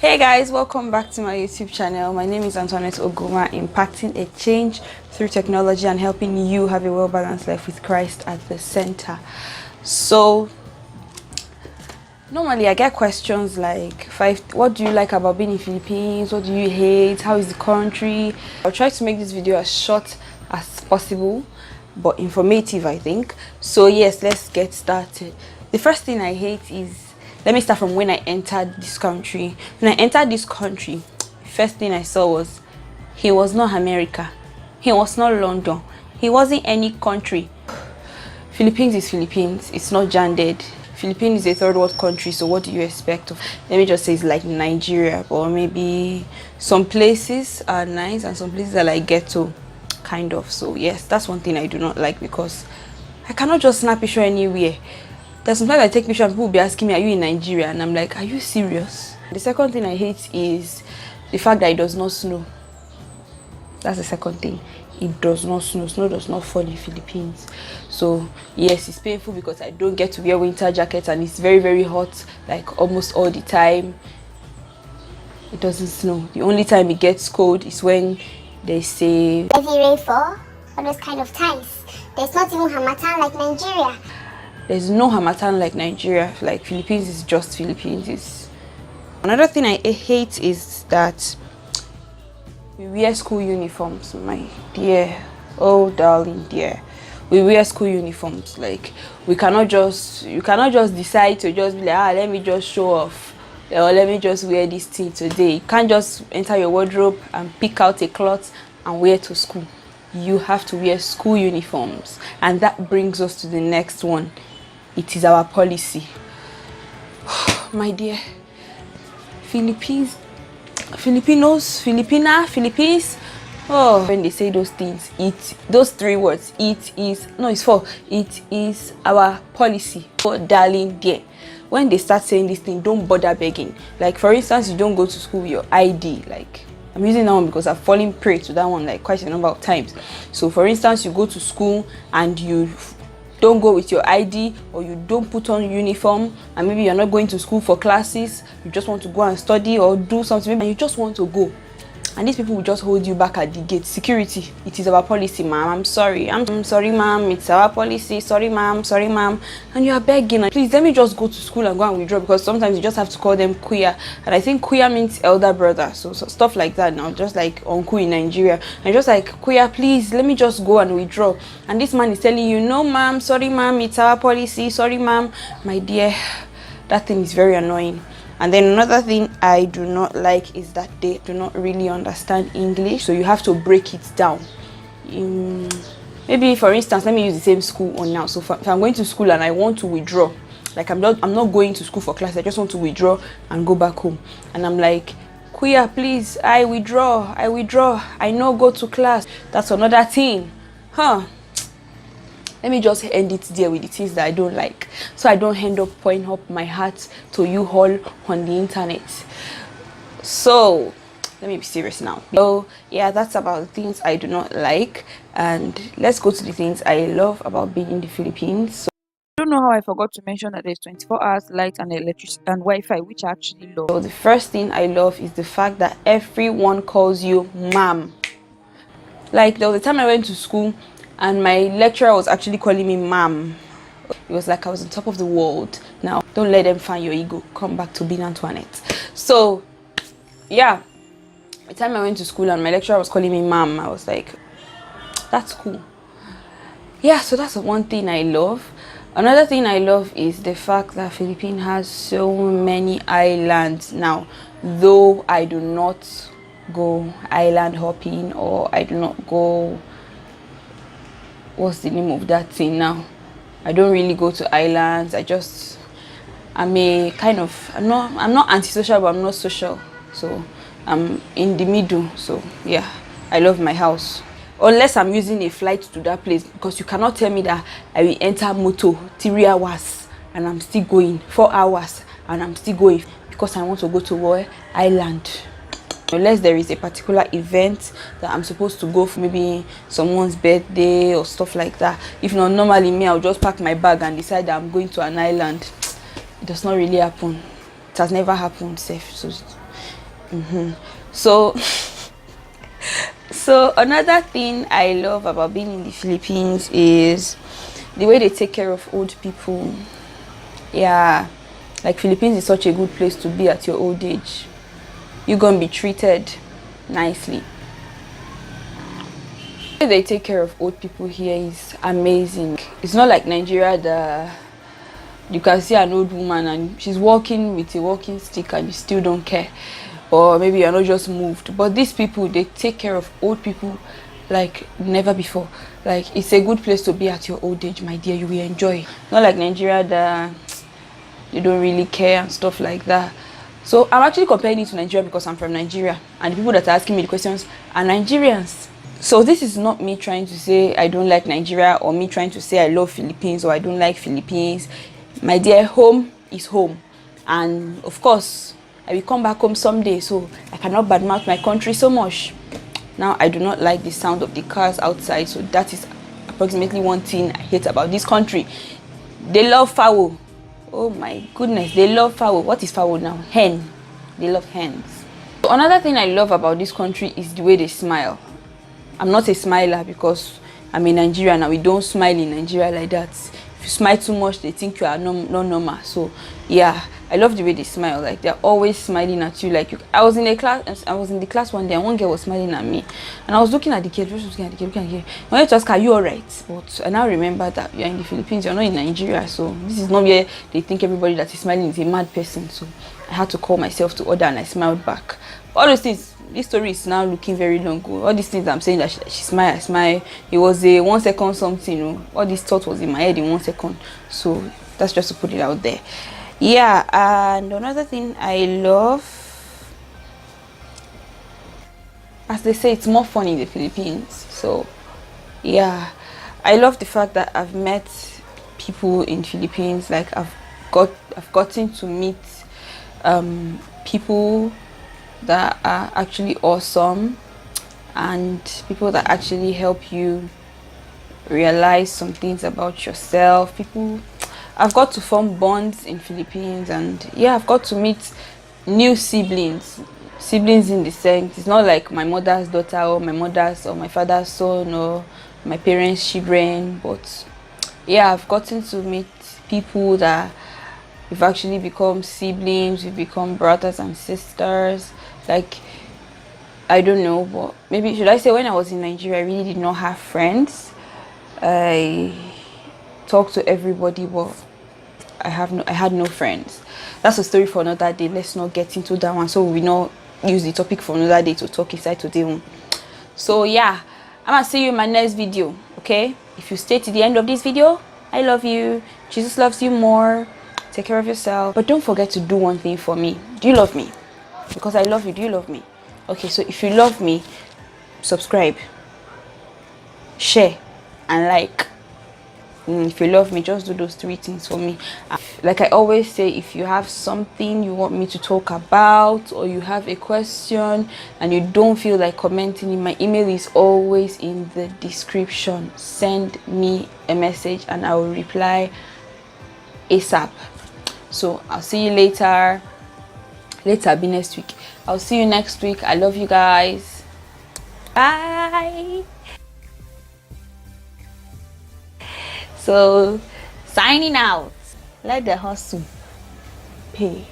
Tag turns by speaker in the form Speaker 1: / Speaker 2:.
Speaker 1: Hey guys, welcome back to my YouTube channel. My name is Antoinette Oguma, impacting a change through technology and helping you have a well-balanced life with Christ at the center. So normally I get questions like what do you like about being in Philippines? What do you hate? How is the country? I'll try to make this video as short as possible but informative, I think. So yes, let's get started. The first thing I hate is, let me start from when I entered this country. When I entered this country, the first thing I saw was, he was not America. He was not London. He wasn't any country. Philippines is Philippines. It's not gendered. Philippines is a third world country, so what do you expect of? Let me just say it's like Nigeria, or maybe some places are nice and some places are like ghetto, kind of. So yes, that's one thing I do not like, because I cannot just snap picture anywhere. There's sometimes I take picture and people will be asking me, are you in Nigeria? And I'm like, are you serious? The second thing I hate is the fact that it does not snow. That's the second thing. It does not snow. Snow does not fall in Philippines. So yes, it's painful because I don't get to wear winter jackets and it's very, very hot, like almost all the time. It doesn't snow. The only time it gets cold is when they say
Speaker 2: heavy rainfall, all those kind of times. There's not even Hamatan like Nigeria.
Speaker 1: There's no Hamatan like Nigeria. Like Philippines is just Philippines. Another thing I hate is that we wear school uniforms, my dear. Oh darling dear. We wear school uniforms. Like you cannot just decide to just be like, let me just show off, or let me just wear this thing today. You can't just enter your wardrobe and pick out a cloth and wear to school. You have to wear school uniforms. And that brings us to the next one. It is our policy. My dear, Philippines, Filipinos, Filipina, Philippines. Oh, when they say those things, those three words, it is our policy. Oh, darling dear, when they start saying this thing, don't bother begging. Like for instance, you don't go to school with your ID. Like I'm using that one because I've fallen prey to that one like quite a number of times. So for instance, you go to school and you don't go with your ID, or you don't put on uniform, and maybe you're not going to school for classes, you just want to go and study or do something, and you just want to go, and these people will just hold you back at the gate. Security, it is our policy, ma'am. I'm sorry, ma'am, it's our policy. Sorry ma'am, and you are begging, please let me just go to school and go and withdraw, because sometimes you just have to call them queer, and I think queer means elder brother, so stuff like that now, just like uncle in Nigeria, and just like queer, please let me just go and withdraw, and this man is telling you, no ma'am, sorry ma'am, it's our policy, sorry ma'am. My dear, that thing is very annoying. And then another thing I do not like is that they do not really understand English, so you have to break it down. Maybe for instance, let me use the same school on now. So if I'm going to school and I want to withdraw, like I'm not going to school for class, I just want to withdraw and go back home, and I'm like, queer, please, I withdraw, I no go to class. That's another thing, Let me just end it there with the things that I don't like, so I don't end up pouring up my heart to you all on the internet. So let me be serious now. So yeah, that's about the things I do not like, and let's go to the things I love about being in the Philippines. So, I don't know how I forgot to mention that there's 24 hours light and electricity and Wi-Fi, which I actually love. So the first thing I love is the fact that everyone calls you ma'am. Like there was a time I went to school and my lecturer was actually calling me ma'am. It was like I was on top of the world. Now, don't let them find your ego. Come back to being Antoinette. So, yeah. The time I went to school and my lecturer was calling me ma'am, I was like, that's cool. Yeah, so that's one thing I love. Another thing I love is the fact that Philippines has so many islands. Now, though I do not go island hopping, or I do not go, what's the name of that thing now? I don't really go to islands. I'm not antisocial, but I'm not social. So I'm in the middle. So yeah, I love my house. Unless I'm using a flight to that place, because you cannot tell me that I will enter moto 3 hours and I'm still going, 4 hours and I'm still going, because I want to go to Royal Island. Unless there is a particular event that I'm supposed to go for, maybe someone's birthday or stuff like that. If not, normally me, I'll just pack my bag and decide that I'm going to an island. It does not really happen. It has never happened, safe. So So so another thing I love about being in the Philippines is the way they take care of old people. Yeah, like Philippines is such a good place to be at your old age. You're gonna be treated nicely. The way they take care of old people here is amazing. It's not like Nigeria that you can see an old woman and she's walking with a walking stick and you still don't care, or maybe you're not just moved. But these people, they take care of old people like never before. Like, it's a good place to be at your old age, my dear. You will enjoy. Not like Nigeria that they don't really care and stuff like that. So I'm actually comparing it to Nigeria because I'm from Nigeria, and the people that are asking me the questions are Nigerians. So this is not me trying to say I don't like Nigeria, or me trying to say I love Philippines or I don't like Philippines. My dear, home is home, and of course I will come back home someday, so I cannot badmouth my country so much. Now, I do not like the sound of the cars outside, so that is approximately one thing I hate about this country. They love fowl. Oh my goodness, they love fowl. What is fowl now? Hen. They love hens. So another thing I love about this country is the way they smile. I'm not a smiler because I'm in Nigeria now. We don't smile in Nigeria like that. If you smile too much, they think you are not normal. So yeah, I love the way they smile. Like, they're always smiling at you. Like, I was in the class one day, and one girl was smiling at me, and I was looking at the girl, just looking at the girl, looking at the girl. I wanted to ask her, "Are you alright?" But I now remember that you're in the Philippines, you're not in Nigeria, so this is not where they think everybody that is smiling is a mad person. So I had to call myself to order, and I smiled back. All those things. This story is now looking very long. All these things I'm saying, that she smile, I smile. It was a 1 second something. You know? All this thought was in my head in 1 second. So that's just to put it out there. Yeah, and another thing I love, as they say, it's more fun in the Philippines. So yeah, I love the fact that I've met people in Philippines. Like, I've gotten to meet people that are actually awesome, and people that actually help you realize some things about yourself. I've got to form bonds in Philippines, and yeah, I've got to meet new siblings in the sense, it's not like my mother's daughter or my father's son or my parents' children, but yeah, I've gotten to meet people that we've actually become siblings, we've become brothers and sisters. Like, I don't know, but maybe should I say, when I was in Nigeria, I really did not have friends. I talked to everybody, but I had no friends. That's a story for another day. Let's not get into that one, so we not use the topic for another day to talk inside today. So yeah, I'm gonna see you in my next video. Okay, if you stay to the end of this video, I love you. Jesus loves you more. Take care of yourself, but don't forget to do one thing for me. Do you love me? Because I love you. Do you love me? Okay, so if you love me, subscribe, share, and like. If you love me, just do those 3 things for me. Like I always say, if you have something you want me to talk about, or you have a question and you don't feel like commenting, my email is always in the description. Send me a message and I will reply ASAP. So I'll see you later. Be next week. I'll see you next week. I love you guys. Bye. So, signing out. Let the hustle pay.